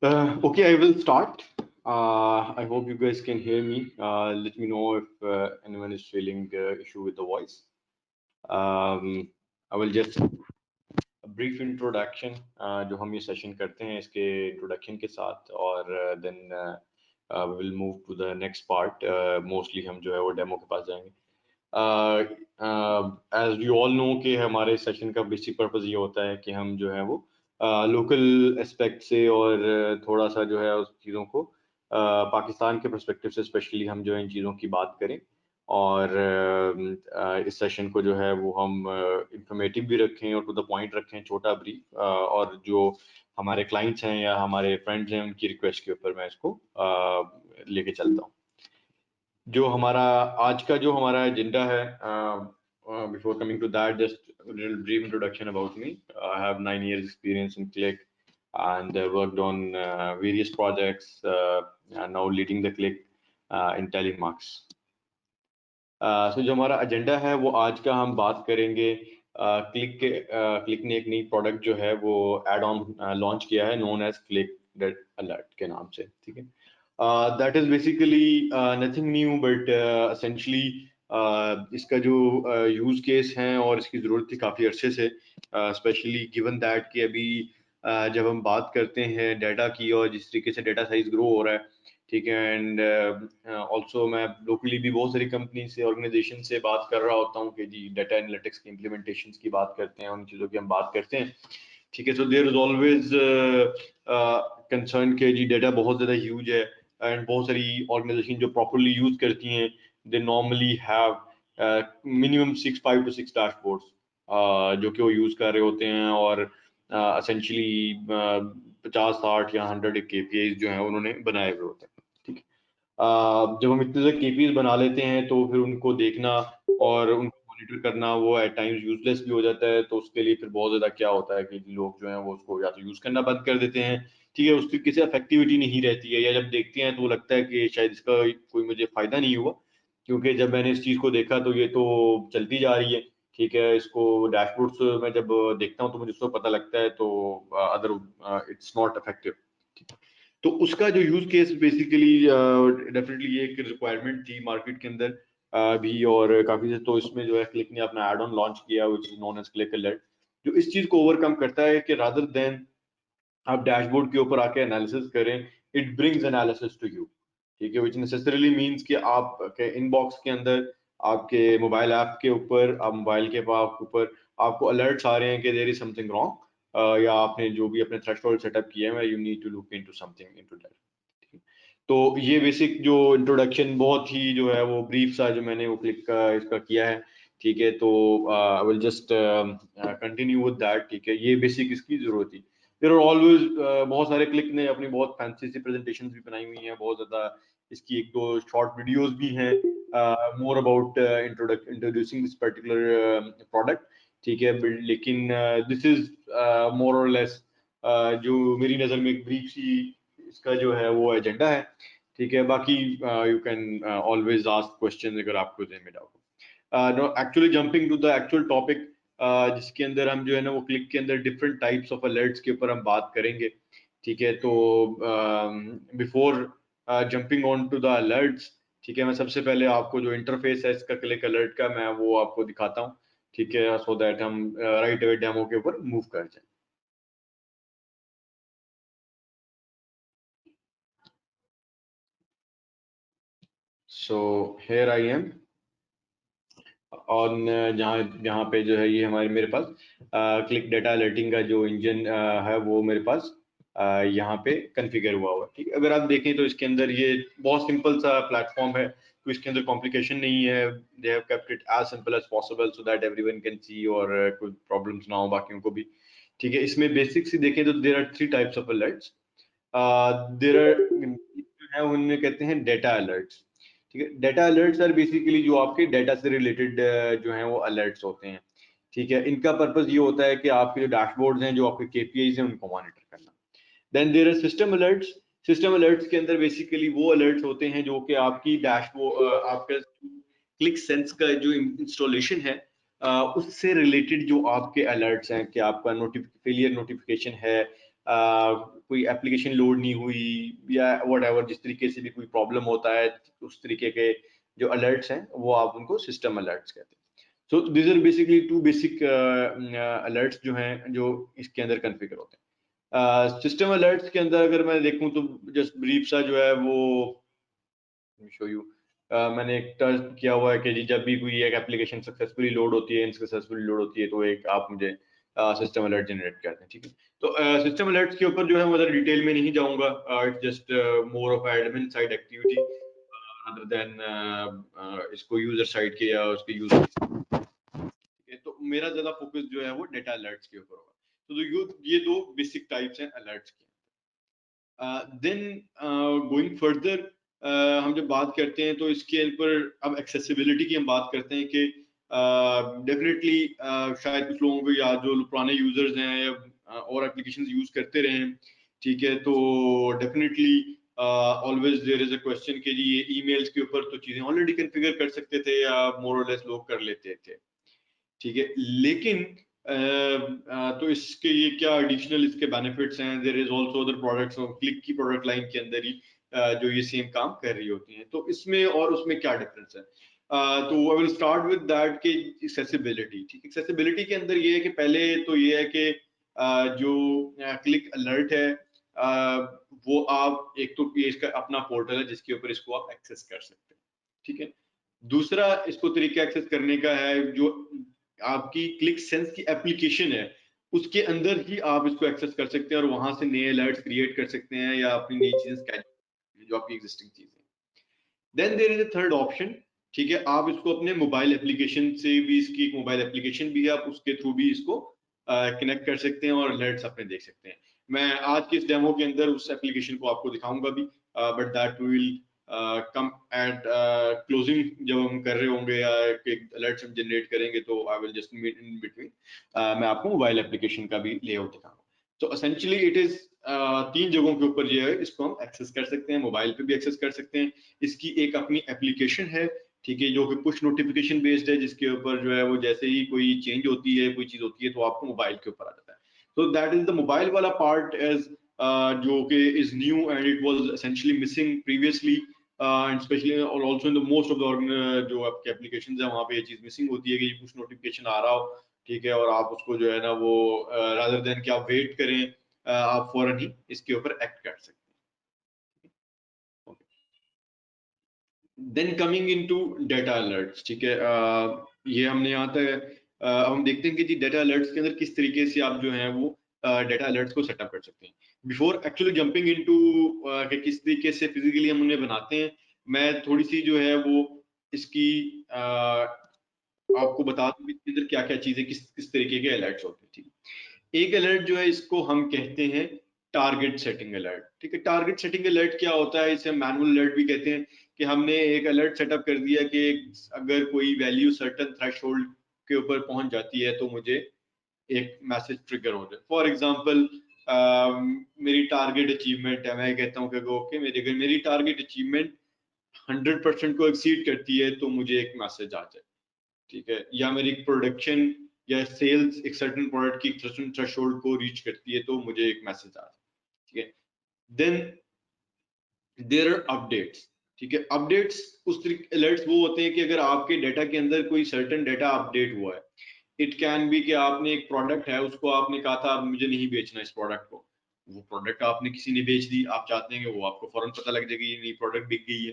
Okay, I will start. I hope you guys can hear me. Let me know if anyone is feeling issue with the voice. I will just a brief introduction जो हम ये session करते हैं इसके introduction के साथ और then we will move to the next part. Mostly हम जो है वो डेमो के पास जाएंगे. As you all know कि हमारे सेशन का बेसिक पर्पस ये होता है कि हम जो है वो लोकल एस्पेक्ट से और थोड़ा सा जो है उस चीज़ों को पाकिस्तान के पर्सपेक्टिव से स्पेशली हम जो है इन चीज़ों की बात करें और इस सेशन को जो है वो हम इंफॉर्मेटिव भी रखें और टू द पॉइंट रखें, छोटा ब्रीफ, और जो हमारे क्लाइंट्स हैं या हमारे फ्रेंड्स हैं उनकी रिक्वेस्ट के ऊपर मैं इसको लेके चलता हूँ. जो हमारा आज का जो हमारा एजेंडा है, before coming to that just little brief introduction about me. I have 9 years experience in Click and worked on various projects and now leading the Click in Telemarks. So जो हमारा एजेंडा है वो आज का हम बात करेंगे क्लिक ने एक नई प्रोडक्ट जो है वो एड ऑन लॉन्च किया है नोन एज क्लिक अलर्ट के नाम से. ठीक है, that is basically nothing new but essentially इसका जो यूज केस है और इसकी ज़रूरत थी काफ़ी अरसे से, स्पेशली गिवन दैट कि अभी जब हम बात करते हैं डाटा की और जिस तरीके से डाटा साइज ग्रो हो रहा है, ठीक है, एंड ऑल्सो मैं लोकली भी बहुत सारी कंपनी से ऑर्गेनाइजेशन से बात कर रहा होता हूँ कि जी डाटा एनालिटिक्स की इम्प्लीमेंटेशन की बात करते हैं, उन चीज़ों की हम बात करते हैं. ठीक है, so there is always concern के जी डाटा बहुत ज़्यादा ह्यूज है एंड बहुत सारी ऑर्गेनाइजेशन जो प्रॉपरली यूज करती हैं they normally have minimum 5 to 6 dashboards जो कि वो यूज कर रहे होते हैं और एसेंशियली 50, 60 या 100 KPIs जो है उन्होंने बनाए हुए होते हैं. ठीक है, जब हम इतने सारे KPIs बना लेते हैं तो फिर उनको देखना और उनको मॉनिटर करना वो एट टाइम्स यूजलेस भी हो जाता है. तो उसके लिए फिर बहुत ज्यादा क्या होता है कि लोग जो है वो उसको या तो यूज करना बंद कर देते हैं, ठीक है, उसकी किसी इफेक्टिविटी नहीं रहती है, या जब देखते हैं तो वो लगता है कि शायद इसका कोई मुझे फायदा नहीं हुआ क्योंकि जब मैंने इस चीज को देखा तो ये तो चलती जा रही है. ठीक है, इसको डैशबोर्ड्स में जब देखता हूँ तो मुझे उसको पता लगता है तो अदर इट्स नॉट इफेक्टिव. तो उसका जो यूज केस बेसिकली डेफिनेटली ये एक रिक्वायरमेंट थी मार्केट के अंदर भी और काफी से, तो इसमें जो है क्लिक ने अपना एड ऑन लॉन्च किया which is known as Qlik alert, जो इस चीज को ओवरकम करता है कि रादर देन आप डैशबोर्ड के ऊपर आके एनालिसिस करें, it brings analysis to you. ठीक है, व्हिच नेसेसरीली मींस कि आपके इनबॉक्स के अंदर आपके मोबाइल ऐप के ऊपर आप मोबाइल के ऊपर आपको अलर्ट्स आ रहे हैं कि देयर इज समथिंग रॉन्ग, या आपने जो भी अपने थ्रेशोल्ड सेटअप किया है you need to look into something into that. तो ये बेसिक जो इंट्रोडक्शन बहुत ही जो है वो ब्रीफ सा जो मैंने वो क्लिक का इसका किया है. ठीक है, तो I will just continue with that. ठीक है, ये बेसिक इसकी जरूरत थी. देयर आर ऑलवेज बहुत सारे क्लिक ने अपनी बहुत फैंसी सी प्रेजेंटेशंस भी बनाई हुई हैं, बहुत ज्यादा इसकी एक दो शॉर्ट वीडियोस भी हैं more about introducing this particular product. ठीक है, लेकिन दिस इज मोर और लेस जो मेरी नजर में एक ब्रीफ सी इसका जो है वो एजेंडा है. ठीक है, बाकी you can always ask question अगर आपको ज़हन में डाउट हो. Actually jumping to the actual topic जिसके अंदर हम जो है ना वो क्लिक के अंदर डिफरेंट टाइप्स ऑफ अलर्ट्स के ऊपर हम बात करेंगे. ठीक है, तो before jumping on to the alerts, ठीक है, मैं सबसे पहले आपको जो इंटरफेस है इसका क्लिक अलर्ट का मैं वो आपको दिखाता हूँ. ठीक है, सो दैट हम राइट अवे डेमो के ऊपर मूव कर जाए. So here I am on जहाँ जहाँ पे जो है ये हमारे मेरे पास क्लिक डाटा अलर्टिंग का जो इंजन है वो मेरे पास यहाँ पे कॉन्फ़िगर हुआ है. ठीक है, अगर आप देखें तो इसके अंदर ये बहुत सिंपल सा प्लेटफॉर्म है, तो इसके अंदर कॉम्प्लिकेशन नहीं है. They have kept it as simple as possible so that everyone can see और कोई प्रॉब्लम्स ना हो बाकियों को भी. ठीक है, इसमें बेसिक सी देखें तो there are 3 types of alerts. There are है उनमें कहते हैं डाटा अलर्ट्स. ठीक है, डाटा अलर्ट्स आर बेसिकली जो आपके डाटा से रिलेटेड जो हैं वो अलर्ट्स होते हैं. ठीक है, इनका पर्पस ये होता है कि आपके जो डैशबोर्ड्स हैं जो आपके KPIs हैं उनको मॉनिटर करना. Then there are system alerts. System alerts के अंदर बेसिकली वो अलर्ट्स होते हैं जो कि आपकी डैशबोर्ड आपका क्लिक सेंस का जो इंस्टॉलेशन है उससे रिलेटेड जो आपके अलर्ट्स हैं कि आपका फेलियर नोटिफिकेशन है, कोई एप्लीकेशन लोड नहीं हुई या व्हाटएवर, जिस तरीके से भी कोई प्रॉब्लम होता है, उस तरीके के जो अलर्ट्स हैं वो आप उनको सिस्टम अलर्ट्स कहते हैं। So this are basically two basic alerts जो हैं जो इसके अंदर कॉन्फ़िगर होते हैं। सिस्टम अलर्ट्स के अंदर अगर मैं देखूं तो जस्ट ब्रीफ सा जो है वो शो यू, मैंने एक टच किया हुआ है कि जी जब भी कोई एक एप्लीकेशन सक्सेसफुली लोड होती है, इनसक्सेसफुली लोड होती है, तो एक आप मुझे सिस्टम अलर्ट जनरेट करते हैं, ठीक है। तो सिस्टम अलर्ट्स के ऊपर जो है मैं डिटेल में नहीं जाऊंगा, it's just more of admin side activity rather than इसको यूजर साइड के या उसके यूजर, ठीक है। तो मेरा ज्यादा फोकस जो है वो डेटा अलर्ट्स के ऊपर होगा। तो ये दो बेसिक टाइप्स हैं अलर्ट्स के। देन गोइंग फर्दर, हम जब बात करते हैं तो इसके ऊपर अब एक्सेसिबिलिटी की हम बात करते हैं कि डेफिनेटली शायद कुछ लोगों को या जो पुराने यूजर्स हैं या और एप्लीकेशंस यूज करते रहे हैं, ठीक है, तो definitely always there is a question कि जी ये ईमेल्स के ऊपर तो चीजें ऑलरेडी कॉन्फ़िगर कर सकते थे या मोर और लेस लोग कर लेते थे, ठीक है। लेकिन तो इसके ये क्या एडिशनल इसके बेनिफिट्स हैं, there is also other products of Qlik की प्रोडक्ट लाइन के अंदर ही जो ये सेम काम कर रही होती हैं, तो इसमें और उसमें क्या डिफरेंस है। तो I will start with that कि एक्सेसिबिलिटी, ठीक है। एक्सेसिबिलिटी के अंदर ये है कि पहले तो ये है कि जो क्लिक अलर्ट है वो आप एक तो ये इसका अपना पोर्टल है जिसके ऊपर इसको आप एक्सेस कर सकते हैं, ठीक है। दूसरा इसको तरीका एक्सेस करने का है जो आपकी क्लिक सेंस की एप्लीकेशन है उसके अंदर ही आप इसको एक्सेस कर सकते हैं और वहां से नए अलर्ट्स क्रिएट कर सकते हैं या अपनी नई चीजें स्केच जो आपकी एग्जिस्टिंग चीजें। Then there is a third option, ठीक है, आप इसको अपने मोबाइल एप्लीकेशन से भी, इसकी एक मोबाइल एप्लीकेशन भी है, आप उसके थ्रू भी इसको कनेक्ट कर सकते हैं और अलर्ट्स अपने देख सकते हैं। मैं आज के इस डेमो के अंदर उस एप्लीकेशन को आपको दिखाऊंगा भी, but that will come at closing, जब हम कर रहे होंगे या अलर्ट्स हम जनरेट करेंगे तो I will just meet in between, मैं आपको मोबाइल एप्लीकेशन का भी लेआउट दिखाऊंगा। तो एसेंशियली इट इज तीन जगहों के ऊपर जो है इसको हम एक्सेस कर सकते हैं, मोबाइल पे भी एक्सेस कर सकते हैं। इसकी एक अपनी एप्लीकेशन है, ठीक है, जो कि पुश नोटिफिकेशन बेस्ड है, जिसके ऊपर जो है वो जैसे ही कोई चेंज होती है, कोई चीज होती है तो आपको मोबाइल के ऊपर आ जाता है। तो दैट इज द मोबाइल वाला पार्ट एज जो कि is new and it was essentially missing previously, and specially और also in the most of the जो आपके एप्लीकेशंस है वहां पे ये चीज मिसिंग होती है कि पुश नोटिफिकेशन आ रहा हो, ठीक है, और आप उसको जो है ना वो रादर देन कि आप वेट करें, आप फौरन ही इसके ऊपर एक्ट कर सकते हैं। Then coming into data alerts, ठीक है, ये हमने यहाँ तक हम देखते हैं कि जी डेटा अलर्ट्स के अंदर किस तरीके से आप जो है वो डेटा अलर्ट्स को सेटअप कर सकते हैं। बिफोर एक्चुअली जंपिंग इनटू कि किस तरीके से फिजिकली हम उन्हें बनाते हैं, मैं थोड़ी सी जो है वो इसकी आपको बता दूं इसके अंदर क्या क्या चीजें किस किस तरीके के अलर्ट्स होते हैं, ठीक है। एक अलर्ट जो है इसको हम कहते हैं टारगेट सेटिंग अलर्ट, ठीक है। टारगेट सेटिंग अलर्ट क्या होता है, इसे मैनुअल अलर्ट भी कहते हैं, कि हमने एक अलर्ट सेटअप कर दिया कि अगर कोई वैल्यू सर्टेन थ्रेशोल्ड के ऊपर पहुंच जाती है तो मुझे एक मैसेज ट्रिगर हो जाए। फॉर एग्जांपल मेरी टारगेट अचीवमेंट है, मैं कहता हूँ कि ओके मेरी अगर मेरी टारगेट अचीवमेंट 100% को एक्सीड करती है तो मुझे एक मैसेज आ जाए, ठीक है, या मेरी प्रोडक्शन या सेल्स एक सर्टेन प्रोडक्ट की सर्टेन थ्रेशोल्ड को रीच करती है तो मुझे एक मैसेज आ जाए, ठीक है। देन देयर आर अपडेट्स, ठीक है। अपडेट्स उस तरीके अलर्ट्स वो होते हैं कि अगर आपके डाटा के अंदर कोई सर्टेन डाटा अपडेट हुआ है, इट कैन बी कि आपने एक प्रोडक्ट है उसको आपने कहा था अब मुझे नहीं बेचना इस प्रोडक्ट को, वो प्रोडक्ट आपने किसी ने बेच दी, आप चाहते हैं कि वो आपको फौरन पता लग जाएगी ये नई प्रोडक्ट बिक गई है,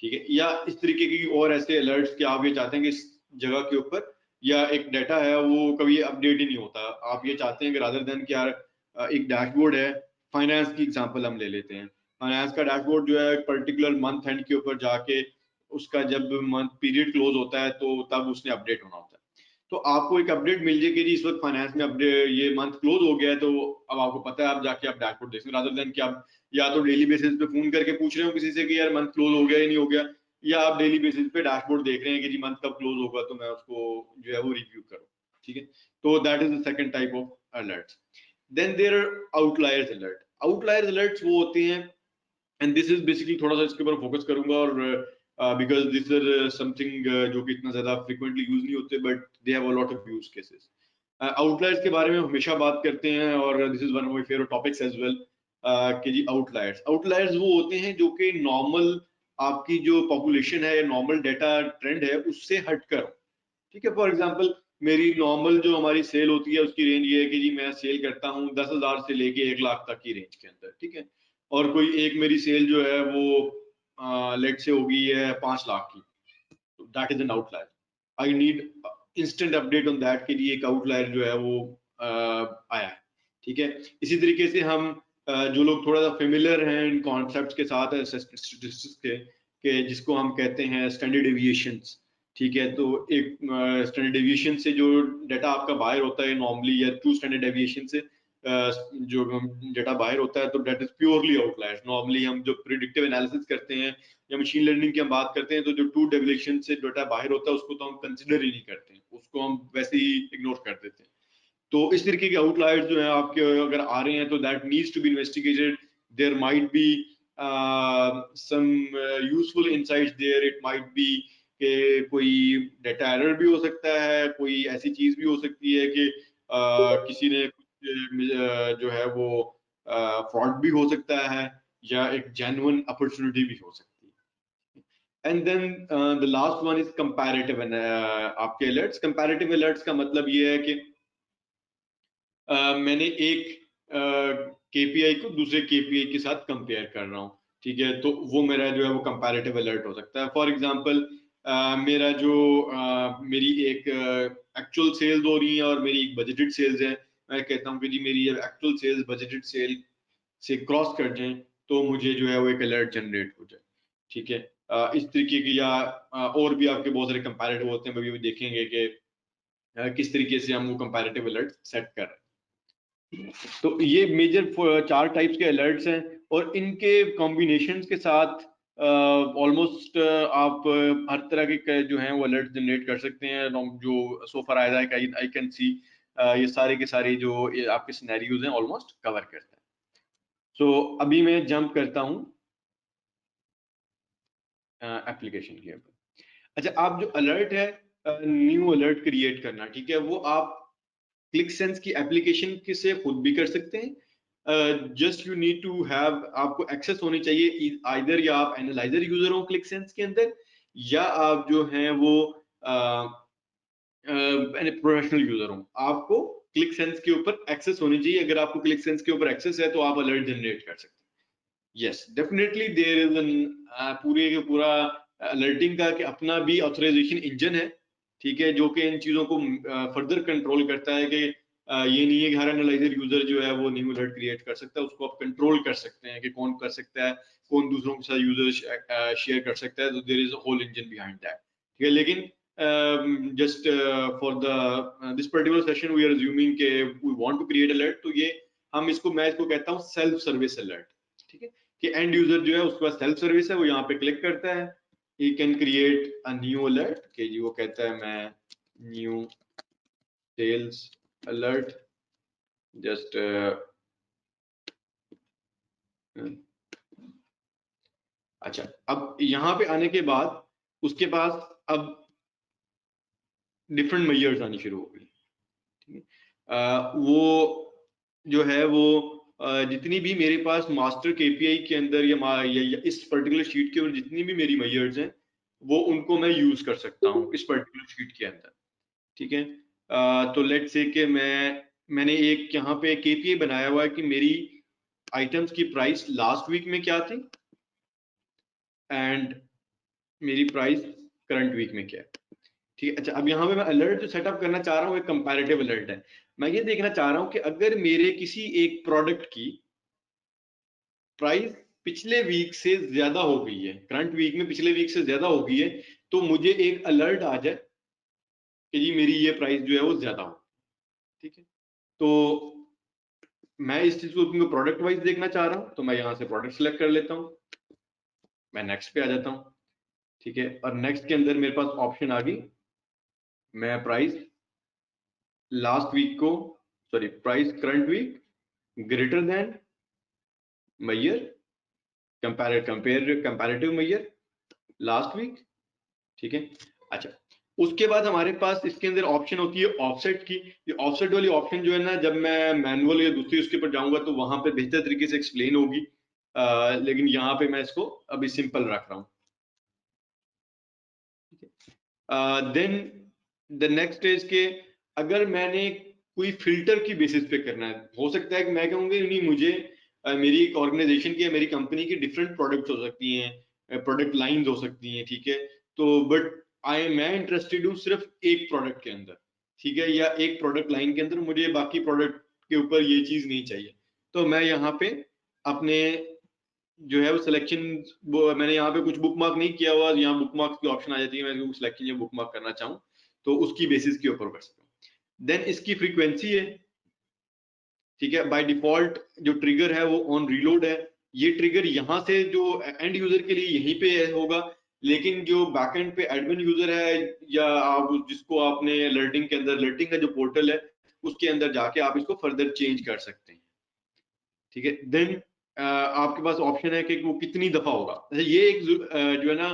ठीक है। या इस तरीके की और ऐसे अलर्ट्स कि आप ये चाहते हैं कि इस जगह के ऊपर या एक डाटा है वो कभी अपडेट ही नहीं होता, आप ये चाहते हैं कि रादर देन कि यार एक डैशबोर्ड है, फाइनेंस की एग्जांपल हम ले लेते हैं, फाइनेंस का डैशबोर्ड जो है एक पर्टिकुलर मंथ एंड के ऊपर जाके उसका जब मंथ पीरियड क्लोज होता है तो तब उसने अपडेट होना होता है। तो आपको एक अपडेट मिल जाएगी जी इस वक्त फाइनेंस में अपडेट ये मंथ क्लोज हो गया है, तो अब आपको पता है आप जाके आप डैशबोर्ड देख सकते हैं, रादर देन कि आप या तो डेली बेसिस पे फोन करके पूछ रहे हो किसी से कि यार मंथ क्लोज हो गया या नहीं हो गया, या आप डेली बेसिस पे डैशबोर्ड देख रहे हैं कि जी मंथ कब क्लोज होगा तो मैं उसको जो है वो रिव्यू करूँ, ठीक है। तो that is the second type of alerts. Then there are outliers alert. Outliers alerts वो होते हैं, एंड दिस इज बेसिकली थोड़ा सा इसके ऊपर फोकस करूंगा और बिकॉज दिस आर समथिंग जो कि इतना ज्यादा फ्रिक्वेंटली यूज नहीं होते but they have a lot of use cases. Outliers के बारे में हमेशा बात करते हैं और this is one of my favourite topics as well कि जी आउटलायर्स वो होते हैं जो कि नॉर्मल आपकी जो पॉपुलेशन है या नॉर्मल डेटा ट्रेंड है उससे हटकर, ठीक है। फॉर एग्जांपल मेरी नॉर्मल जो हमारी सेल होती है उसकी रेंज ये है कि जी मैं सेल करता हूँ 10,000 से लेके 1 लाख तक की रेंज के अंदर, ठीक है। और कोई एक मेरी सेल जो है वो लेट से होगी है 5 लाख की, that is an outlier. I need instant update on that के लिए एक आउटलायर जो है वो आया है, ठीक है। इसी तरीके से हम जो लोग थोड़ा सा फेमिलियर हैं इन कॉन्सेप्ट्स के साथ स्टैटिस्टिक्स के जिसको हम कहते हैं स्टैंडर्ड डेविएशंस, ठीक है। तो एक स्टैंडर्ड डेविएशन से जो डाटा आपका बाहर होता है नॉर्मली, या टू स्टैंडर्ड डेविएशन से जो डाटा बाहर होता है, तो that is purely outliers. Normally हम जो प्रिडिक्टिव एनालिसिस करते हैं या मशीन लर्निंग की हम बात करते हैं, तो जो टू डेविएशन से डाटा बाहर होता है उसको तो हम कंसिडर ही नहीं करते हैं, उसको हम वैसे ही इग्नोर कर देते हैं। तो इस तरीके के आउटलायर्स जो है आपके अगर आ रहे हैं तो that needs to be investigated. There might be some useful insights there, it might be कि कोई डाटा एरर भी हो सकता है, कोई ऐसी चीज भी हो सकती है कि किसी ने कुछ जो है वो फ्रॉड भी हो सकता है, या एक जेन्युइन अपॉर्चुनिटी भी हो सकती है। And then the last one is comparative आपके अलर्ट्स। कंपैरेटिव अलर्ट्स का मतलब ये है कि मैंने एक केपीआई को दूसरे केपीआई के साथ कंपेयर कर रहा हूँ, ठीक है। तो वो मेरा जो है वो कंपैरेटिव अलर्ट हो सकता है। फॉर एग्जांपल मेरा जो मेरी एक एक्चुअल सेल्स हो रही है और मेरी एक बजटेड सेल्स है, मैं कहता हूँ कि जी मेरी जब एक्चुअल सेल्स बजटेड सेल से क्रॉस कर जाए तो मुझे जो है वो एक अलर्ट जनरेट हो जाए, ठीक है। इस तरीके की या और भी आपके बहुत सारे कंपैरेटिव होते हैं, अभी देखेंगे कि किस तरीके से हम वो कंपैरेटिव अलर्ट सेट कर रहे हैं। तो ये मेजर 4 टाइप्स के अलर्ट्स हैं, और इनके कॉम्बिनेशन के साथ ऑलमोस्ट आप हर तरह के जो हैं वो अलर्ट जनरेट कर सकते हैं। जो सो फार आई कैन सी ये सारे के सारे जो ये आपके सिनेरियोज हैं ऑलमोस्ट कवर करते हैं। सो अभी मैं जंप करता हूँ एप्लीकेशन के ऊपर। अच्छा, आप जो अलर्ट है न्यू अलर्ट क्रिएट करना, ठीक है, वो आप क्लिक सेंस की एप्लीकेशन से खुद भी कर सकते हैं। Just you need to have, आपको एक्सेस होनी चाहिए आइदर, या आप एनालाइजर यूजर हो क्लिक सेंस के अंदर, या आप जो हैं वो प्रोफेशनल यूजर हो। आपको क्लिक सेंस के ऊपर एक्सेस होनी चाहिए। अगर आपको क्लिक सेंस के ऊपर एक्सेस है तो आप अलर्ट जनरेट कर सकते हैं। Yes definitely there is an पूरे के पूरा अलर्टिंग का कि अपना भी ऑथराइजेशन इंजन है, ठीक है, जो कि इन चीजों को फर्दर कंट्रोल करता है कि ये नहीं है कि हर एनालाइजर यूजर जो है वो न्यू अलर्ट क्रिएट कर सकता है। उसको आप कंट्रोल कर सकते हैं कि कौन कर सकता है, कौन दूसरों के साथ यूजर शेयर कर सकता है। तो there is a whole engine behind that, ठीक है। लेकिन just for the this particular session we are assuming के we want to create alert, तो ये हम इसको, मैं इसको कहता हूँ सेल्फ सर्विस अलर्ट, ठीक है। कि एंड यूजर जो है उसके पास सेल्फ सर्विस है, वो यहाँ पे क्लिक करता है, he can create a new alert कि जी वो कहता है मैं न्यू सेल्स अलर्ट जस्ट अच्छा। अब यहाँ पे आने के बाद उसके पास अब डिफरेंट मेजर्स आनी शुरू हो गई, ठीक है। वो जो है वो जितनी भी मेरे पास मास्टर केपीआई के अंदर या इस पर्टिकुलर शीट के ऊपर जितनी भी मेरी मेजर्स हैं वो उनको मैं यूज कर सकता हूँ इस पर्टिकुलर शीट के अंदर, ठीक है। तो लेट्स से कि मैंने एक यहाँ पे केपीआई बनाया हुआ है कि मेरी आइटम्स की प्राइस लास्ट वीक में क्या थी एंड मेरी प्राइस करंट वीक में क्या है, ठीक है। अच्छा, अब यहाँ पे मैं अलर्ट जो सेटअप करना चाह रहा हूँ एक कंपैरेटिव अलर्ट है। मैं ये देखना चाह रहा हूँ कि अगर मेरे किसी एक प्रोडक्ट की प्राइस पिछले वीक से ज्यादा हो गई है, करंट वीक में पिछले वीक से ज्यादा हो गई है, तो मुझे एक अलर्ट आ जाए कि जी मेरी ये प्राइस जो है वो ज्यादा हो, ठीक है। तो मैं इस चीज को प्रोडक्ट वाइज देखना चाह रहा हूँ, तो मैं यहाँ से प्रोडक्ट सेलेक्ट कर लेता हूँ, मैं नेक्स्ट पे आ जाता हूँ, ठीक है। और नेक्स्ट के अंदर मेरे पास ऑप्शन आ गई, मैं प्राइस लास्ट वीक को, sorry price current week greater than mayor comparative mayor last week, ठीक है। अच्छा, उसके बाद हमारे पास इसके अंदर ऑप्शन होती है ऑफसेट की। ये ऑफसेट वाली ऑप्शन जो है ना, जब मैं मैनुअल या दूसरी उसके ऊपर जाऊंगा तो वहां पे बेहतर तरीके से एक्सप्लेन होगी, लेकिन यहाँ पे मैं इसको अभी सिंपल रख रहा हूँ। देन द नेक्स्ट इज के अगर मैंने कोई फिल्टर की बेसिस पे करना है, हो सकता है कि मैं कहूँगी नहीं मुझे मेरी एक ऑर्गेनाइजेशन की या मेरी कंपनी की डिफरेंट प्रोडक्ट्स हो सकती हैं, प्रोडक्ट लाइंस हो सकती हैं, ठीक है। तो बट मैं इंटरेस्टेड हूँ सिर्फ एक प्रोडक्ट के अंदर, ठीक है, या एक प्रोडक्ट लाइन के अंदर, मुझे बाकी प्रोडक्ट के ऊपर ये चीज नहीं चाहिए। तो मैं यहाँ पे अपने जो है वो सिलेक्शन, वो मैंने यहाँ पे कुछ बुक मार्क नहीं किया हुआ, यहाँ बुक मार्क की ऑप्शन आ जाती है, मैं सिलेक्शन या बुक मार्क करना चाहूँ तो उसकी बेसिस के ऊपर कर सकता हूँ। देन इसकी फ्रीक्वेंसी है, ठीक है, बाय डिफॉल्ट जो ट्रिगर है वो ऑन रीलोड है। ये ट्रिगर यहाँ से जो एंड यूजर के लिए यहीं पे होगा, लेकिन जो बैकएंड पे एडमिन यूजर है या आप जिसको आपने अलर्टिंग के अंदर, अलर्टिंग का जो पोर्टल है उसके अंदर जाके आप इसको फर्दर चेंज कर सकते हैं, ठीक है। देन आपके पास ऑप्शन है कि वो कितनी दफा होगा। ये एक जो है ना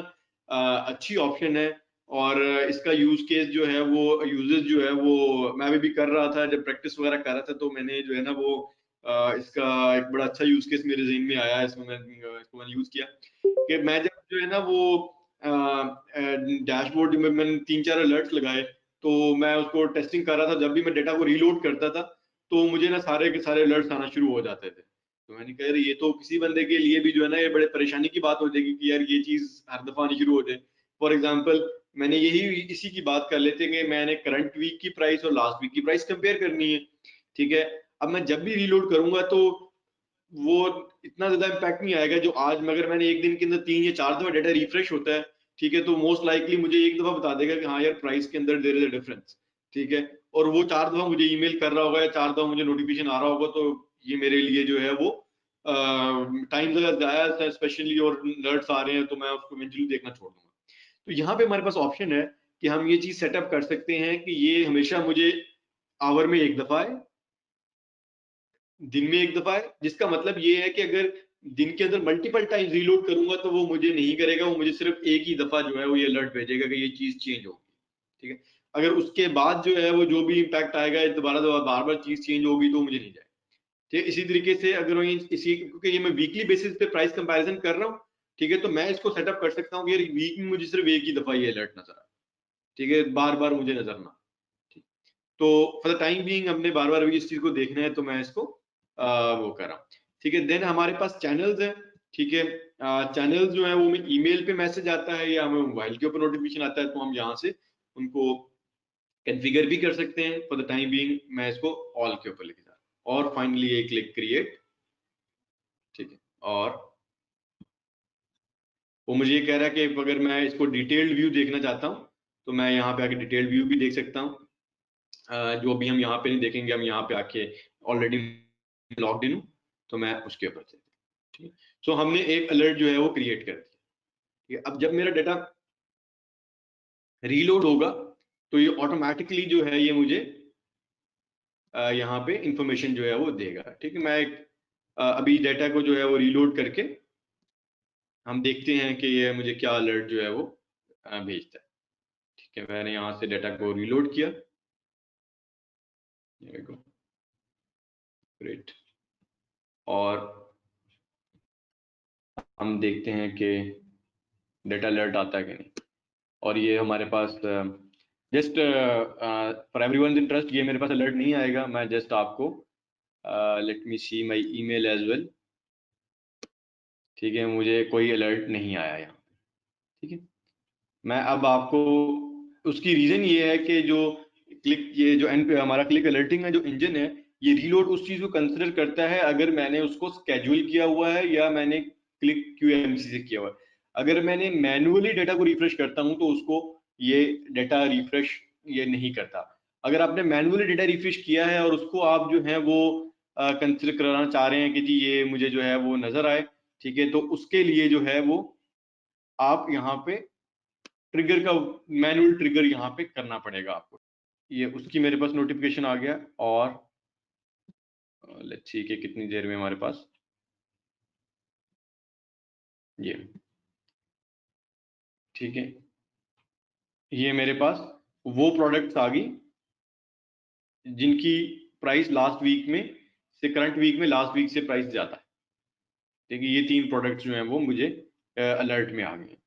अच्छी ऑप्शन है, और इसका यूज केस जो है वो यूजेस जो है वो मैं भी कर रहा था, जब प्रैक्टिस वगैरह कर रहा था तो मैंने जो है ना वो इसका एक बड़ा अच्छा यूज केस मेरे जहन में आया, इसको मैंने यूज किया कि मैं जब जो है ना वो डैशबोर्ड में मैंने 3-4 अलर्ट्स लगाए, तो मैं उसको टेस्टिंग कर रहा था, जब भी मैं डेटा को रीलोड करता था तो मुझे ना सारे के सारे अलर्ट्स आना शुरू हो जाते थे। तो मैंने कहा यार ये तो किसी बंदे के लिए भी जो है ना ये बड़े परेशानी की बात हो जाएगी कि यार ये चीज हर दफा आनी शुरू हो जाए। फॉर एग्जाम्पल मैंने यही इसी की बात कर लेते हैं कि मैंने करंट वीक की प्राइस और लास्ट वीक की प्राइस कंपेयर करनी है, ठीक है। अब मैं जब भी रीलोड करूंगा तो वो इतना ज्यादा इम्पैक्ट नहीं आएगा जो आज में, अगर मैंने एक दिन के अंदर 3 या 4 दफा डाटा रिफ्रेश होता है, ठीक है, तो मोस्ट लाइकली मुझे एक दफा बता देगा कि हाँ यार प्राइस के अंदर देयर इज अ डिफरेंस, ठीक है। और वो 4 दफा मुझे ईमेल कर रहा होगा या 4 दफा मुझे नोटिफिकेशन आ रहा होगा, तो ये मेरे लिए जो है वो टाइम ज्यादा जाया, स्पेशली और अलर्ट्स आ रहे हैं तो मैं उसको इवेंचुअली देखना छोड़ दूंगा। तो यहाँ पे हमारे पास ऑप्शन है कि हम ये चीज सेटअप कर सकते हैं कि ये हमेशा मुझे आवर में एक दफा है, दिन में एक दफा है, जिसका मतलब ये है कि अगर दिन के अंदर मल्टीपल टाइम रीलोड करूंगा तो वो मुझे नहीं करेगा, वो मुझे सिर्फ एक ही दफा जो है वो ये अलर्ट भेजेगा कि ये चीज चेंज होगी, ठीक है। अगर उसके बाद जो है वो जो भी इम्पैक्ट आएगा, दोबारा दोबारा बार बार चीज चेंज होगी तो मुझे नहीं जाएगा, ठीक है। इसी तरीके से अगर मैं इसी, क्योंकि ये मैं वीकली बेसिस पे प्राइस कंपैरिजन कर रहा हूँ, ठीक है, तो मैं इसको सेटअप कर सकता हूँ कि यार वीक में मुझे सिर्फ एक ही दफा ये अलर्ट नजर आए, ठीक है, बार बार मुझे नजर ना, ठीक। तो फॉर द टाइम बीइंग हमने बार बार इस चीज को देखना है तो मैं इसको वो कर रहा हूँ, ठीक है। देन हमारे पास चैनल्स हैं, ठीक है। चैनल्स जो है वो में ईमेल पे मैसेज आता है या हमें मोबाइल के ऊपर नोटिफिकेशन आता है, तो हम यहाँ से उनको कॉन्फ़िगर भी कर सकते हैं। फॉर द टाइम बीइंग मैं इसको ऑल के ऊपर लेके जा रहा हूँ, और फाइनली ये क्लिक क्रिएट, ठीक है। और वो मुझे ये कह रहा है कि अगर मैं इसको डिटेल्ड व्यू देखना चाहता हूँ तो मैं यहाँ पे आके डिटेल्ड व्यू भी देख सकता हूँ। जो अभी हम यहाँ पे नहीं देखेंगे, हम यहाँ पे आके ऑलरेडी लॉग्ड इन हूँ तो मैं उसके ऊपर चलते हैं, ठीक है। सो हमने एक अलर्ट जो है वो क्रिएट कर दिया, ठीक है। अब जब मेरा डाटा रीलोड होगा तो ये ऑटोमेटिकली जो है ये मुझे यहाँ पे इंफॉर्मेशन जो है वो देगा, ठीक है। मैं अभी डाटा को जो है वो रीलोड करके हम देखते हैं कि ये मुझे क्या अलर्ट जो है वो भेजता है, ठीक है। मैंने यहाँ से डाटा को रीलोड किया, ग्रेट, और हम देखते हैं कि डाटा अलर्ट आता है कि नहीं। और ये हमारे पास जस्ट फॉर एवरीवन इंटरेस्ट ये मेरे पास अलर्ट नहीं आएगा, मैं जस्ट आपको let me see my email as well, ठीक है, मुझे कोई अलर्ट नहीं आया यहाँ, ठीक है। मैं अब आपको उसकी रीजन ये है कि जो क्लिक, ये जो एंड पे हमारा क्लिक अलर्टिंग है जो इंजन है, ये रीलोड उस चीज को कंसिडर करता है अगर मैंने उसको स्केड्यूल किया हुआ है या मैंने क्लिक क्यूएमसी से किया हुआ है। अगर मैंने मैन्युअली डेटा को रिफ्रेश करता हूं तो उसको ये डेटा रिफ्रेश ये नहीं करता। अगर आपने मैन्युअली डेटा रिफ्रेश किया है और उसको आप जो है वो कंसिडर कराना चाह रहे हैं कि जी ये मुझे जो है वो नजर आए, ठीक है, तो उसके लिए जो है वो आप यहाँ पे ट्रिगर का मैनुअल ट्रिगर यहाँ पे करना पड़ेगा आपको। ये उसकी मेरे पास नोटिफिकेशन आ गया, और लेट्स सी कि कितनी देर में हमारे पास ये, ठीक है, ये मेरे पास वो प्रोडक्ट्स आ गई जिनकी प्राइस लास्ट वीक में से करंट वीक में लास्ट वीक से प्राइस ज्यादा है। देखिए ये 3 प्रोडक्ट्स जो हैं वो मुझे अलर्ट में आ गए हैं।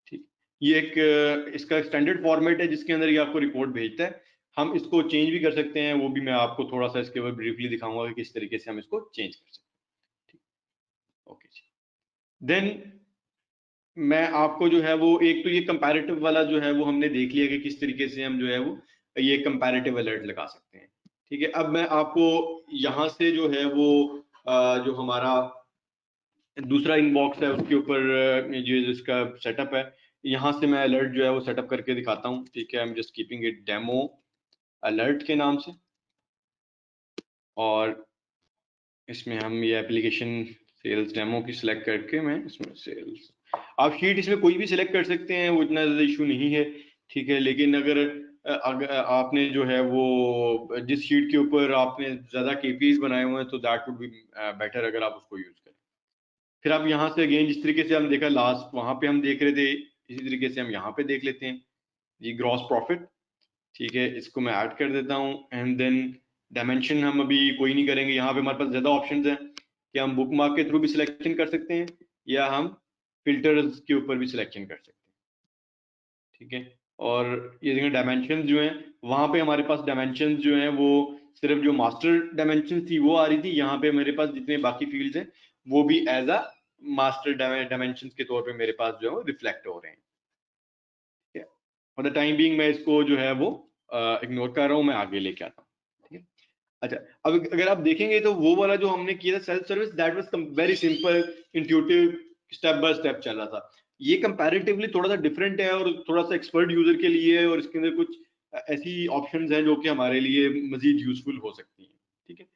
ठीक, ये एक इसका स्टैंडर्ड फॉर्मेट है जिसके अंदर ये आपको रिपोर्ट भेजता है। हम इसको चेंज भी कर सकते हैं, वो भी मैं आपको थोड़ा सा इसके ऊपर ब्रीफली दिखाऊंगा कि किस तरीके से हम इसको चेंज कर सकते हैं। ठीक, ओके जी। देन मैं आपको जो है वो एक तो ये कंपैरेटिव वाला जो है वो हमने देख लिया कि किस तरीके से हम जो है वो ये कंपैरेटिव अलर्ट लगा सकते हैं। ठीक है, अब मैं आपको यहाँ से जो है वो जो हमारा दूसरा इनबॉक्स है उसके ऊपर जो जिसका सेटअप है, यहाँ से मैं अलर्ट जो है वो सेटअप करके दिखाता हूँ। ठीक है, I am just keeping it demo alert के नाम से, और इसमें हम ये एप्लीकेशन सेल्स डेमो की सिलेक्ट करके मैं इसमें सेल्स, आप शीट इसमें कोई भी सिलेक्ट कर सकते हैं, वो इतना ज़्यादा इशू नहीं है। ठीक है, लेकिन अगर आपने जो है वो जिस शीट के ऊपर आपने ज़्यादा केपीज बनाए हुए हैं तो दैट वुड बी बेटर अगर आप उसको यूज़ करें। फिर आप यहाँ से अगेन जिस तरीके से हम देखा लास्ट वहाँ पे हम देख रहे थे, इसी तरीके से हम यहाँ पे देख लेते हैं जी ग्रॉस प्रॉफिट। ठीक है, इसको मैं ऐड कर देता हूँ एंड देन डायमेंशन हम अभी कोई नहीं करेंगे। यहाँ पे हमारे पास ज़्यादा ऑप्शंस हैं कि हम बुक मार्क के थ्रू भी सिलेक्शन कर सकते हैं या हम फिल्टर्स के ऊपर भी सिलेक्शन कर सकते हैं। ठीक है, और ये देखें डायमेंशन जो हैं वहाँ पे हमारे पास डायमेंशन जो हैं वो सिर्फ जो मास्टर डायमेंशन थी वो आ रही थी, यहाँ पे मेरे पास जितने बाकी फील्ड्स हैं वो भी एज अ मास्टर डायमेंशन के तौर पे मेरे पास जो है वो रिफ्लेक्ट हो रहे हैं। फॉर द टाइम बीइंग मैं इसको जो है वो इग्नोर कर रहा हूँ, मैं आगे लेके आता हूँ। ठीक है, अच्छा, अब अगर आप देखेंगे तो वो वाला जो हमने किया था self service, that was very simple intuitive, step by step चल रहा था। ये कंपैरेटिवली थोड़ा सा डिफरेंट है और थोड़ा सा एक्सपर्ट यूजर के लिए है, और इसके अंदर कुछ ऐसी ऑप्शंस हैं जो कि हमारे लिए मजीद यूजफुल हो सकती हैं। ठीक है,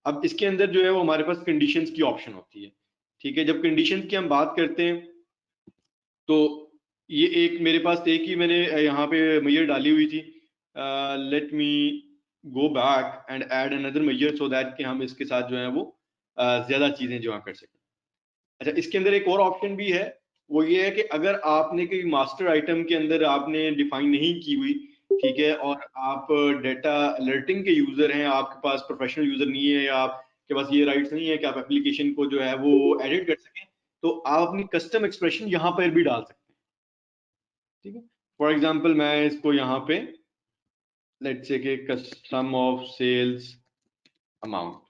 अब इसके अंदर जो है वो हमारे पास कंडीशंस की ऑप्शन होती है। ठीक है, जब कंडीशंस की हम बात करते हैं तो ये एक मेरे पास एक ही मैंने यहाँ पे मेजर डाली हुई थी। Let me go back and add another measure so that कि हम इसके साथ जो है वो ज्यादा चीजें जो है कर सकें। अच्छा, इसके अंदर एक और ऑप्शन भी है, वो ये है कि अगर आपने कोई मास्टर आइटम के अंदर आपने डिफाइन नहीं की हुई, ठीक है, और आप डेटा अलर्टिंग के यूजर हैं, आपके पास प्रोफेशनल यूजर नहीं है या आपके पास ये राइट्स नहीं है कि आप एप्लीकेशन को जो है वो एडिट कर सकें, तो आप अपनी कस्टम एक्सप्रेशन यहाँ पर भी डाल सकते हैं। ठीक है, फॉर एग्जाम्पल मैं इसको यहाँ पे लेट्स से कि सम ऑफ सेल्स अमाउंट,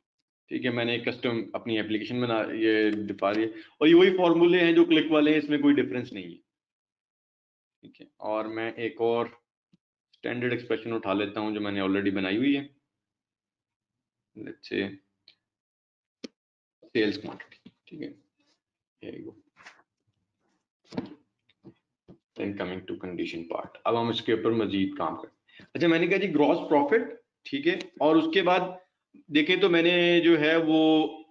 ठीक है, मैंने कस्टम अपनी एप्लीकेशन बना ये दिखा दी है, और ये वही फॉर्मूले हैं जो क्लिक वाले हैं, इसमें कोई डिफरेंस नहीं है। ठीक है, और मैं एक और स्टैंडर्ड एक्सप्रेशन उठा लेता हूं जो मैंने ऑलरेडी बनाई हुई है, लेट्स से सेल्स क्वांटिटी। ठीक है, here you go. Then coming to condition part, अब हम इसके ऊपर मजीद काम करें। अच्छा, मैंने कहा जी ग्रॉस प्रॉफिट, ठीक है, और उसके बाद देखें तो मैंने जो है वो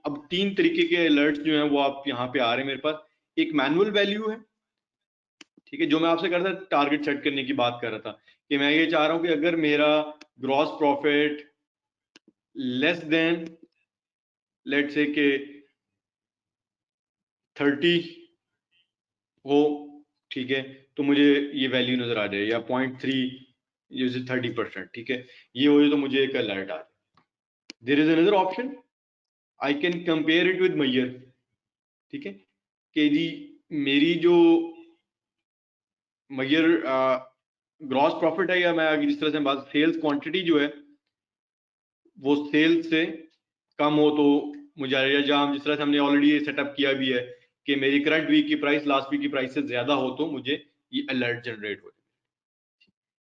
अब 3 तरीके के अलर्ट्स जो हैं वो आप यहाँ पे आ रहे हैं मेरे पास। एक मैनुअल वैल्यू है, ठीक है, जो मैं आपसे कर रहा था टारगेट सेट करने की बात कर रहा था कि मैं ये चाह रहा हूं कि अगर मेरा gross profit less than let say के 30 हो, ठीक है, तो मुझे ये वैल्यू नजर आ जाए, या 0.3 यूज 30%, ठीक है, ये हो तो मुझे एक अलर्ट आ जाए। There is another option, I can compare it with mayor. ठीक है, कि जी मेरी जो मैयर ग्रॉस प्रॉफिट है, या मैं आगे जिस तरह से बात सेल्स क्वांटिटी जो है वो सेल्स से कम हो तो मुझे, या जहाँ जिस तरह से हमने ऑलरेडी ये सेटअप किया भी है कि मेरी करंट वीक की प्राइस लास्ट वीक की प्राइस से ज्यादा हो तो मुझे ये अलर्ट जनरेट हो।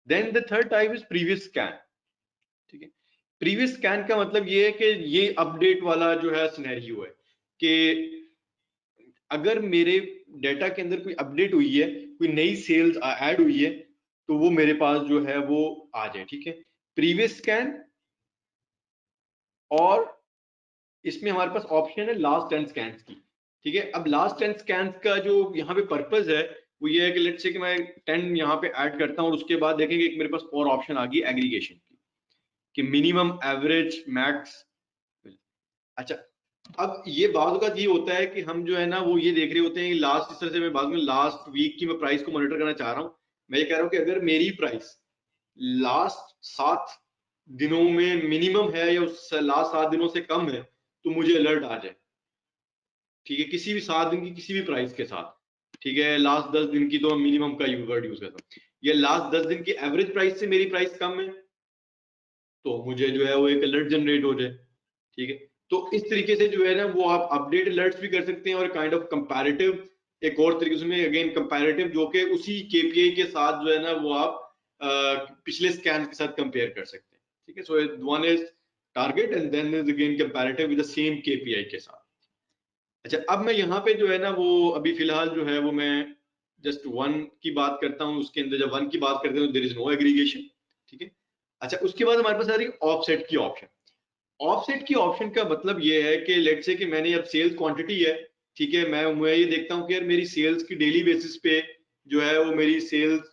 Then the third type is previous scan. ठीक है, प्रीवियस स्कैन का मतलब ये है कि ये अपडेट वाला जो है सिनेरियो है कि अगर मेरे डेटा के अंदर कोई अपडेट हुई है, कोई नई सेल्स ऐड हुई है, तो वो मेरे पास जो है वो आ जाए। ठीक है, प्रीवियस स्कैन, और इसमें हमारे पास ऑप्शन है लास्ट 10 स्कैन्स की। ठीक है, अब लास्ट 10 स्कैन्स का जो यहाँ पे पर्पस है वो ये है कि लेट्स से कि मैं 10 यहाँ पे ऐड करता हूँ और उसके बाद देखेंगे एक मेरे पास और ऑप्शन आ गई एग्रीगेशन की कि मिनिमम एवरेज मैक्स। अच्छा, अब ये बाद का ये होता है कि हम जो है ना वो ये देख रहे होते हैं लास्ट, इस तरह से मैं बाद में लास्ट वीक की मैं प्राइस को मॉनिटर करना चाह रहा हूँ, मैं ये कह रहा हूँ कि अगर मेरी प्राइस लास्ट 7 दिनों में मिनिमम है या उस लास्ट 7 दिनों से कम है तो मुझे अलर्ट आ जाए, ठीक है, किसी भी 7 दिन की किसी भी प्राइस के साथ, ठीक है, लास्ट 10 दिन की तो मिनिमम का वर्ड यूज करता हूँ, या लास्ट 10 दिन की एवरेज प्राइस से मेरी प्राइस कम है तो मुझे जो है वो एक अलर्ट जनरेट हो जाए, ठीक है। तो इस तरीके से जो है ना वो आप अपडेट अलर्ट्स भी कर सकते हैं और काइंड ऑफ कंपैरेटिव एक और तरीके से अगेन कंपैरेटिव जो कि उसी केपीआई के साथ जो है ना वो आप पिछले स्कैन के साथ कंपेयर कर सकते हैं, ठीक है। So one is target and then is again comparative with the same KPI के साथ। अच्छा, अब मैं यहाँ पे जो है ना वो अभी फिलहाल जो है वो मैं जस्ट वन की बात करता हूँ, उसके अंदर जब वन की बात करते हैं तो देयर इज नो एग्रीगेशन, ठीक है। अच्छा, उसके बाद हमारे पास आ रही है ऑफसेट की ऑप्शन। ऑफसेट की ऑप्शन का मतलब ये है कि लेट से कि मैंने अब सेल्स क्वांटिटी है, ठीक है, मैं ये देखता हूँ कि यार मेरी सेल्स की डेली बेसिस पे जो है वो मेरी सेल्स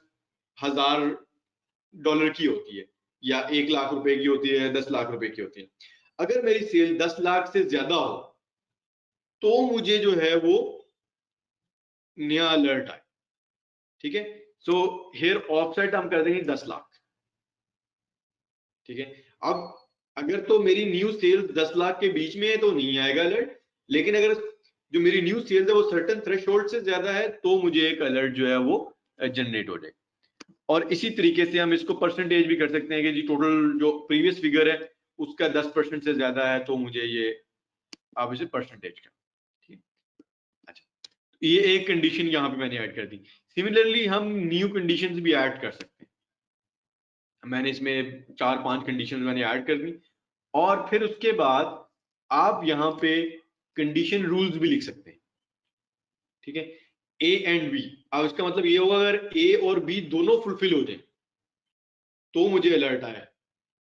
$1000 की होती है या 1 लाख रुपए की होती है, 10 लाख रुपए की होती है। अगर मेरी सेल 10 लाख से ज्यादा हो तो मुझे जो है वो नया अलर्ट आए, ठीक है। सो हेयर ऑफसेट हम कर देंगे 10 लाख, ठीक है। अब अगर तो मेरी न्यू सेल्स 10 लाख के बीच में है तो नहीं आएगा अलर्ट, लेकिन अगर जो मेरी न्यू सेल्स है वो सर्टेन थ्रेशोल्ड से ज्यादा है तो मुझे एक अलर्ट जो है वो जनरेट हो जाएगा। और इसी तरीके से हम इसको परसेंटेज भी कर सकते हैं कि जी टोटल जो प्रीवियस फिगर है उसका 10% से ज्यादा है तो मुझे ये आप इसे परसेंटेज का, ठीक है। अच्छा, ये एक कंडीशन यहाँ पे मैंने ऐड कर दी। सिमिलरली हम न्यू कंडीशंस भी ऐड कर सकते हैं। मैंने इसमें 4-5 कंडीशन मैंने ऐड कर दी और फिर उसके बाद आप यहाँ पे कंडीशन रूल्स भी लिख सकते हैं, ठीक है। ए एंड बी, अब इसका मतलब ये होगा अगर ए और बी दोनों फुलफिल हो जाए तो मुझे अलर्ट आया,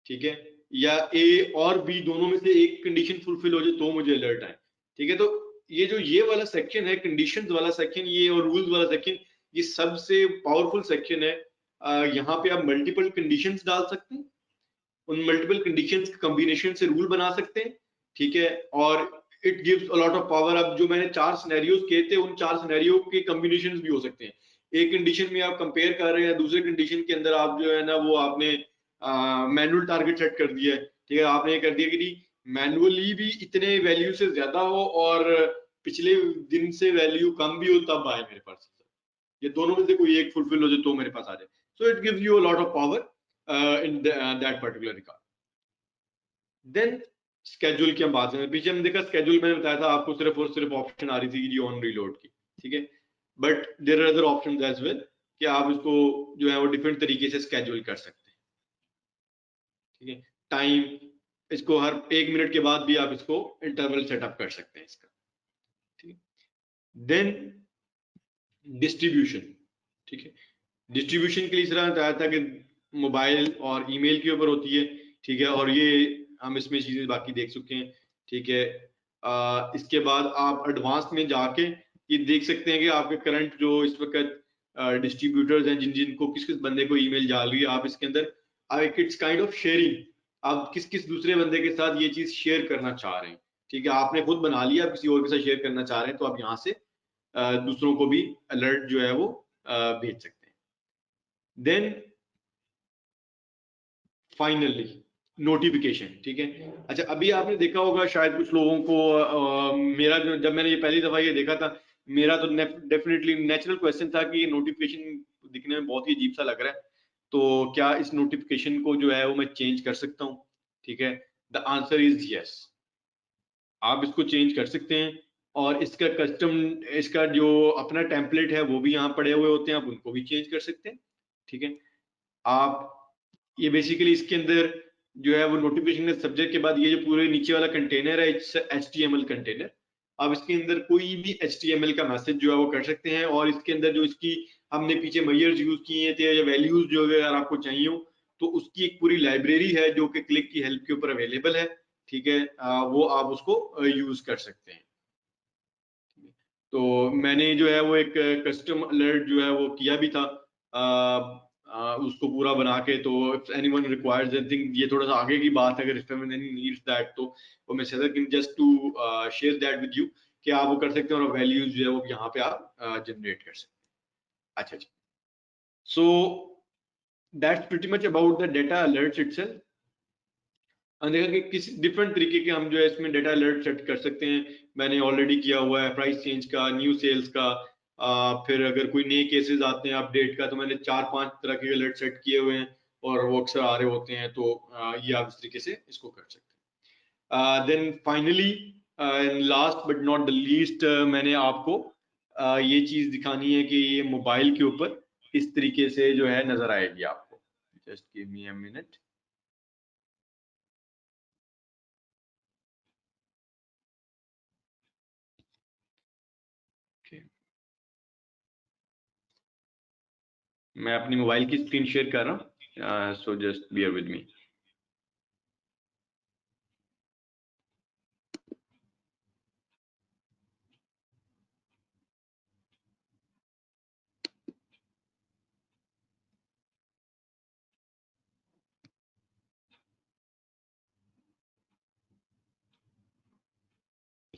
ठीक है, या ए और बी दोनों में से एक कंडीशन फुलफिल हो जाए तो मुझे अलर्ट आए, ठीक है। तो ये जो ये वाला सेक्शन है कंडीशंस वाला सेक्शन, ये और रूल्स वाला सेक्शन, ये सबसे पावरफुल सेक्शन है। यहाँ पे आप मल्टीपल कंडीशंस डाल सकते हैं, उन मल्टीपल कंडीशंस कॉम्बिनेशन से रूल बना सकते हैं, ठीक है। और it gives a lot of power. अब जो मैंने 4 सिनेरियोज किए थे उन 4 सिनेरियो के कॉम्बिनेशन भी हो सकते हैं। एक कंडीशन में आप कंपेयर कर रहे हैं, दूसरे कंडीशन के अंदर आप जो है ना वो आपने मैनुअल टारगेट सेट कर दिया है, ठीक है, आपने ये कर दिया कि मैनुअली भी इतने वैल्यू से ज्यादा हो और पिछले दिन से वैल्यू कम भी हो तब आए मेरे पास, ये दोनों में से कोई एक फुलफिल हो जाए तो मेरे पास आ जाए। So it gives you a lot of power in that particular record. Then schedule की हम बात करें, पीछे हमने देखा स्केड्यूल मैंने बताया था आपको सिर्फ और सिर्फ ऑप्शन आ रही थी ऑन रीलोड की, ठीक है। But there are other options as well कि आप इसको जो है वो डिफरेंट तरीके से स्केड्यूल कर सकते हैं, ठीक है। टाइम, इसको हर 1 मिनट के बाद भी आप इसको इंटरवल सेटअप कर सकते हैं इसका, ठीक है। देन डिस्ट्रीब्यूशन, ठीक है। डिस्ट्रीब्यूशन के लिए इस तरह बताया था कि मोबाइल और ईमेल के ऊपर होती है, ठीक है, और ये हम इसमें चीजें बाकी देख चुके हैं, ठीक है। इसके बाद आप एडवांस में जाके ये देख सकते हैं कि आपके करंट जो इस वक्त डिस्ट्रीब्यूटर्स हैं जिन जिनको किस किस बंदे को ईमेल जा रही है, आप इसके अंदर इट्स काइंड ऑफ शेयरिंग, आप किस किस दूसरे बंदे के साथ ये चीज शेयर करना चाह रहे हैं, ठीक है। आपने खुद बना लिया, आप किसी और के साथ शेयर करना चाह रहे हैं तो आप यहाँ से दूसरों को भी अलर्ट जो है वो भेज सकते हैं। देन फाइनली नोटिफिकेशन, ठीक है। अच्छा, अभी आपने देखा होगा शायद कुछ लोगों को मेरा जो जब मैंने ये पहली दफा ये देखा था, मेरा तो डेफिनेटली नेचुरल क्वेश्चन था कि नोटिफिकेशन दिखने में बहुत ही अजीब सा लग रहा है, तो क्या इस नोटिफिकेशन को जो है वो मैं चेंज कर सकता हूँ, ठीक है। द आंसर इज यस, आप इसको चेंज कर सकते हैं और इसका कस्टम, इसका जो अपना टेम्पलेट है वो भी यहाँ पड़े हुए होते हैं, आप उनको भी चेंज कर सकते हैं, ठीक है। आप ये बेसिकली इसके अंदर जो है वो नोटिफिकेशन के सब्जेक्ट के बाद ये जो पूरे नीचे वाला कंटेनर है इट्स HTML कंटेनर, आप इसके अंदर कोई भी HTML का मैसेज जो है वो कर सकते हैं और इसके अंदर जो इसकी हमने पीछे मेजर्स यूज किए थे या वैल्यूज जो अगर आपको चाहिए हो तो उसकी एक पूरी लाइब्रेरी है जो कि क्लिक की हेल्प के ऊपर अवेलेबल है, ठीक है। वो आप उसको यूज कर सकते हैं। तो मैंने जो है वो एक कस्टम अलर्ट जो है वो किया भी था उसको पूरा बना के, तो इफ एनीवन रिक्वायर्स एनीथिंग, ये थोड़ा सा आगे की बात है, अगर इफ एनी नीड्स दैट तो वो मैं just to share that with you कि आप वो कर सकते हैं और वैल्यूज जो है वो यहाँ पे आप जनरेट कर सकते हैं। अच्छा अच्छा। So that's pretty much about the data alerts itself. देखा कि किस डिफरेंट तरीके के हम जो है इसमें डेटा अलर्ट सेट कर सकते हैं। मैंने ऑलरेडी किया हुआ है प्राइस चेंज का, न्यू सेल्स का, फिर अगर कोई नए केसेस आते हैं अपडेट का, तो मैंने 4-5 तरह के अलर्ट सेट किए हुए हैं और वो अक्सर आ रहे होते हैं। तो ये आप इस तरीके से इसको कर सकते हैं। Then finally last but not the least, मैंने आपको ये चीज दिखानी है कि ये मोबाइल के ऊपर इस तरीके से जो है नजर आएगी आपको। Just give me a minute. मैं अपनी मोबाइल की स्क्रीन शेयर कर रहा हूँ, so just bear with me.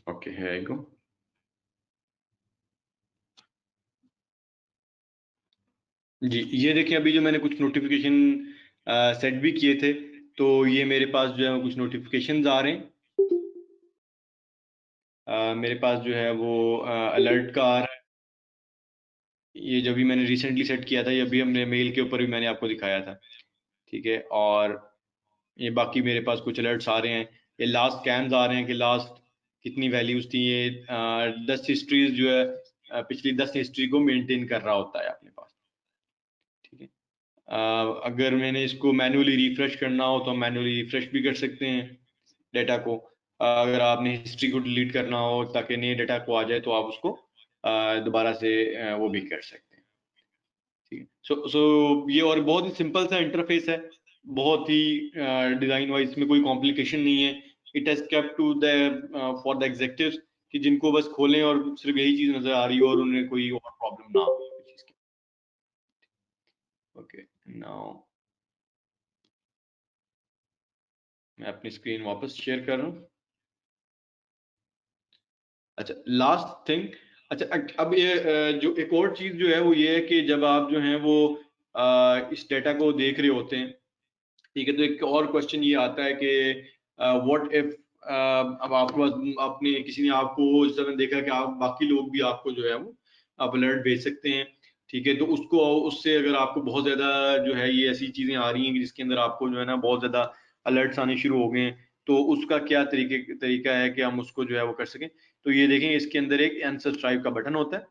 Okay, here I go। जी, ये देखिए अभी जो मैंने कुछ नोटिफिकेशन सेट भी किए थे, तो ये मेरे पास जो है कुछ नोटिफिकेशंस आ रहे हैं। मेरे पास जो है वो अलर्ट का आ रहा है। ये जो भी मैंने रिसेंटली सेट किया था, ये अभी हमने मेल के ऊपर भी मैंने आपको दिखाया था। ठीक है, और ये बाकी मेरे पास कुछ अलर्ट्स आ रहे हैं। ये लास्ट स्कैम्स आ रहे हैं कि लास्ट कितनी वैल्यूज थी। ये 10 हिस्ट्रीज जो है, पिछली 10 हिस्ट्री को मेंटेन कर रहा होता है अपने पास। ठीक है, अगर मैंने इसको मैन्युअली रिफ्रेश करना हो तो हम मैन्युअली रिफ्रेश भी कर सकते हैं डेटा को। अगर आपने हिस्ट्री को डिलीट करना हो ताकि नए डेटा को आ जाए, तो आप उसको दोबारा से वो भी कर सकते हैं। ठीक है, सो ये और बहुत ही सिंपल सा इंटरफेस है, बहुत ही डिजाइन वाइज में कोई कॉम्प्लिकेशन नहीं है। It has kept to the for the executives कि जिनको बस खोलें और सिर्फ यही चीज नजर आ रही हो और उन्हें कोई और प्रॉब्लम ना हो इस चीज की। ओके, नाउ मैं अपनी स्क्रीन वापस शेयर कर रहा हूँ। अच्छा, लास्ट थिंग। अच्छा, अब ये जो एक और चीज जो है वो ये है कि जब आप जो है वो इस डेटा को देख रहे होते हैं, ठीक है, तो एक और क्वेश्चन ये आता है कि व्हाट इफ अब आपके पास आपने किसी ने आपको इस तरह देखा कि आप बाकी लोग भी आपको जो है वो आप अलर्ट भेज सकते हैं। ठीक है, तो उसको उससे अगर आपको बहुत ज्यादा जो है ये ऐसी चीजें आ रही हैं कि जिसके अंदर आपको जो है ना बहुत ज्यादा अलर्ट्स आने शुरू हो गए हैं, तो उसका क्या तरीका है कि हम उसको जो है वो कर सकें। तो ये देखें, इसके अंदर एक अनसब्सक्राइब का बटन होता है,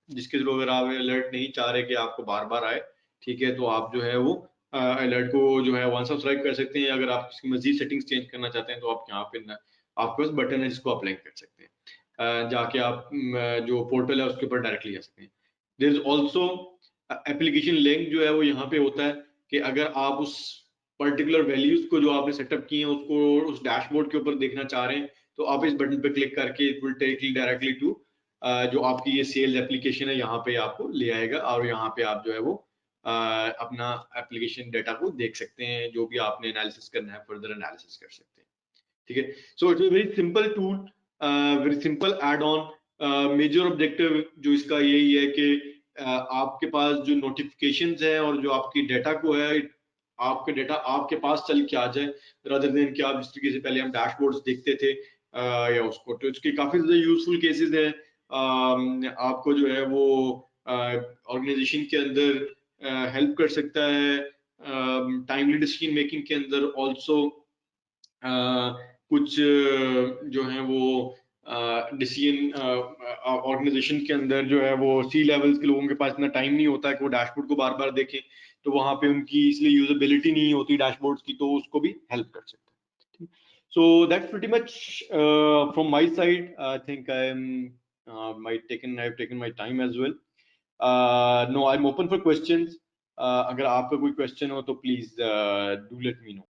जिसके थ्रू अगर आप अलर्ट नहीं चाह रहे कि आपको बार बार आए, ठीक है, तो आप जो है वो अलर्ट को जो है वन सब्सक्राइब कर सकते हैं। अगर आप इसकी मजीद सेटिंग्स चेंज करना चाहते हैं, तो आप यहाँ पे आपके पास बटन है जिसको आप लिंक कर सकते हैं। जाके आप जो पोर्टल है उसके ऊपर डायरेक्टली जा सकते हैं। There is also application link जो है वो यहाँ पे होता है कि अगर आप उस पर्टिकुलर वैल्यूज को जो आपने सेटअप किए हैं उसको उस डैशबोर्ड के ऊपर देखना चाह रहे हैं, तो आप इस बटन पे क्लिक करके it will take you directly to जो आपकी ये सेल्स एप्लीकेशन है, यहाँ पे आपको ले आएगा और यहाँ पे आप जो है वो अपना एप्लीकेशन डेटा को देख सकते हैं, जो भी आपने एनालिसिस करना है फर्दर एनालिसिस कर सकते हैं। ठीक है, so it's a very simple tool, very simple add on. Major objective जो इसका यही है कि आपके पास जो नोटिफिकेशंस है और जो आपकी डेटा को है, आपका डेटा आपके पास चल के आ जाए, रादर देन कि आप जिस तरीके से पहले हम डैशबोर्ड्स देखते थे या उसको। तो इसके काफी ज्यादा यूजफुल केसेस हैं। आपको जो है वो ऑर्गेनाइजेशन के अंदर हेल्प कर सकता है, टाइमली डिसीजन मेकिंग के अंदर ऑल्सो। कुछ जो है वो डिसीजन ऑर्गेनाइजेशन के अंदर जो है वो सी लेवल्स के लोगों के पास इतना टाइम नहीं होता है कि वो डैशबोर्ड को बार बार देखें, तो वहां पे उनकी इसलिए यूजेबिलिटी नहीं होती डैशबोर्ड्स की, तो उसको भी हेल्प कर सकते हैं। So that's pretty much from my side. I think I am I have taken my time as well. No, I am open for questions. अगर आपका कोई क्वेश्चन हो तो please do let me no.